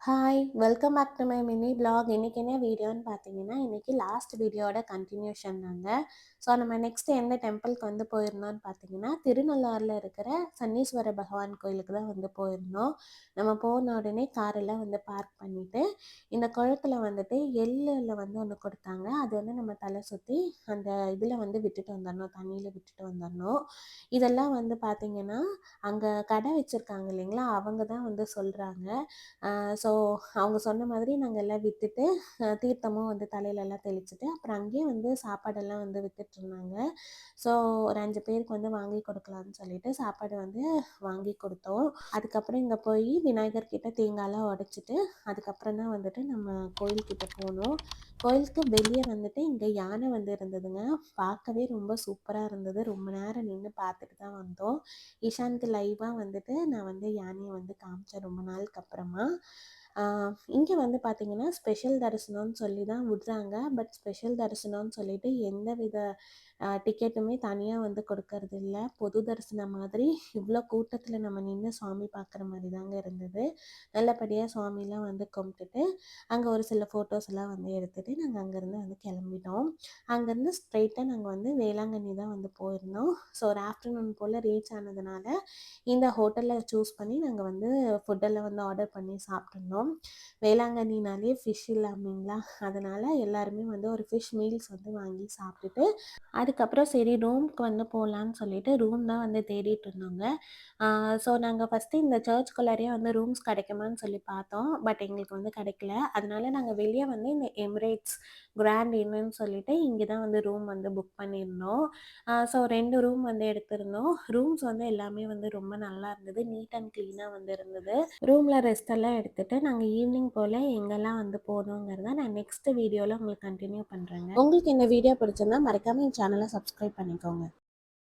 Hi! Welcome back to my mini vlog. இன்னைக்கு என்ன வீடியோன்னு பார்த்தீங்கன்னா, இன்னைக்கு லாஸ்ட் வீடியோவோட கன்டினியூஷன் தாங்க. ஸோ நம்ம நெக்ஸ்ட் எந்த டெம்பிளுக்கு வந்து போயிருந்தோம்னு பார்த்தீங்கன்னா, திருநள்ளாறுல இருக்கிற சன்னீஸ்வர பகவான் கோயிலுக்கு தான் வந்து போயிருந்தோம். நம்ம போன உடனே காரெல்லாம் வந்து பார்க் பண்ணிட்டு, இந்த குளத்துல வந்துட்டு எள்ளுல வந்து ஒண்ணு கொடுத்தாங்க. அது வந்து நம்ம தலை சுத்தி அந்த இதில வந்து விட்டுட்டு வந்துரணும். தண்ணீல விட்டுட்டு வந்துரணும். இதெல்லாம் வந்து பார்த்தீங்கன்னா, அங்க கடை வச்சிருக்காங்க இல்லைங்களா? அவங்க தான் வந்து சொல்றாங்க. ஸோ அவங்க சொன்ன மாதிரி நாங்கள் எல்லாம் விட்டுட்டு தீர்த்தமும் வந்து தலையிலலாம் தெளிச்சுட்டு அப்புறம் அங்கேயே வந்து சாப்பாடெல்லாம் வந்து வித்துட்ருந்தாங்க. ஸோ ஒரு 5 பேருக்கு வந்து வாங்கி கொடுக்கலான்னு சொல்லிட்டு சாப்பாடு வந்து வாங்கி கொடுத்தோம். அதுக்கப்புறம் இங்கே போய் விநாயகர் கிட்ட தேங்காய்லாம் உடைச்சிட்டு அதுக்கப்புறம் தான் வந்துட்டு நம்ம கோயில்கிட்ட போனோம். கோயிலுக்கு வெளியே வந்துட்டு இங்கே யானை வந்து இருந்ததுங்க. பார்க்கவே ரொம்ப சூப்பராக இருந்தது. ரொம்ப நேரம் நின்று பார்த்துட்டு தான் வந்தோம். ஈஷானுக்கு லைவாக வந்துட்டு நான் வந்து யானையை வந்து காமிச்சேன் ரொம்ப நாளுக்கு அப்புறமா. இங்கே வந்து பார்த்தீங்கன்னா ஸ்பெஷல் தரிசனம்னு சொல்லி தான் விடுறாங்க. பட் ஸ்பெஷல் தரிசனம்னு சொல்லிட்டு எந்த வித டிக்கெட்டுமே தனியாக வந்து கொடுக்கறதில்ல. பொது தரிசனம் மாதிரி இவ்வளோ கூட்டத்தில் நம்ம நின்று சாமி பார்க்குற மாதிரி தாங்க இருந்தது. நல்லபடியாக சுவாமிலாம் வந்து கும்பிட்டுட்டு அங்கே ஒரு சில ஃபோட்டோஸ் எல்லாம் வந்து எடுத்துகிட்டு நாங்கள் அங்கேருந்து வந்து கிளம்பிட்டோம். அங்கேருந்து ஸ்ட்ரெயிட்டாக நாங்கள் வந்து வேளாங்கண்ணி தான் வந்து போயிருந்தோம். ஸோ ஒரு ஆஃப்டர்நூன் போல் ரீச் ஆனதுனால இந்த ஹோட்டலில் சூஸ் பண்ணி நாங்கள் வந்து ஃபுட்டெல்லாம் வந்து ஆர்டர் பண்ணி சாப்பிட்ருந்தோம். வேளாங்கண்ணினாலே ஃபிஷ் இல்லாமைங்களா, அதனால் எல்லாருமே வந்து ஒரு ஃபிஷ் மீல்ஸ் வந்து வாங்கி சாப்பிட்டுட்டு அதுக்கப்புறம் சரி ரூமுக்கு வந்து போகலான்னு சொல்லிட்டு ரூம் தான் வந்து தேடிட்டு இருந்தோங்க. ஸோ நாங்கள் ஃபஸ்ட்டு இந்த சர்ச்சுக்குள்ளாரையே வந்து ரூம்ஸ் கிடைக்குமான்னு சொல்லி பார்த்தோம். பட் எங்களுக்கு வந்து கிடைக்கல. அதனால நாங்கள் வெளியே வந்து இந்த எமிரேட்ஸ் கிராண்ட் இன்னுன்னு சொல்லிட்டு இங்கே தான் வந்து ரூம் வந்து புக் பண்ணியிருந்தோம். ஸோ 2 ரூம் வந்து எடுத்திருந்தோம். ரூம்ஸ் வந்து எல்லாமே வந்து ரொம்ப நல்லா இருந்தது. நீட் அண்ட் க்ளீனாக வந்து இருந்தது. ரூமில் ரெஸ்ட் எல்லாம் எடுத்துட்டு நாங்கள் ஈவினிங் போல் எங்கெல்லாம் வந்து போனோங்கிறத நான் நெக்ஸ்ட் வீடியோவில் உங்களுக்கு கண்டினியூ பண்ணுறேங்க. உங்களுக்கு இந்த வீடியோ பிடிச்சிருந்தா மறக்காமல் என் சேனலை சப்ஸ்கிரைப் பண்ணிக்கோங்க.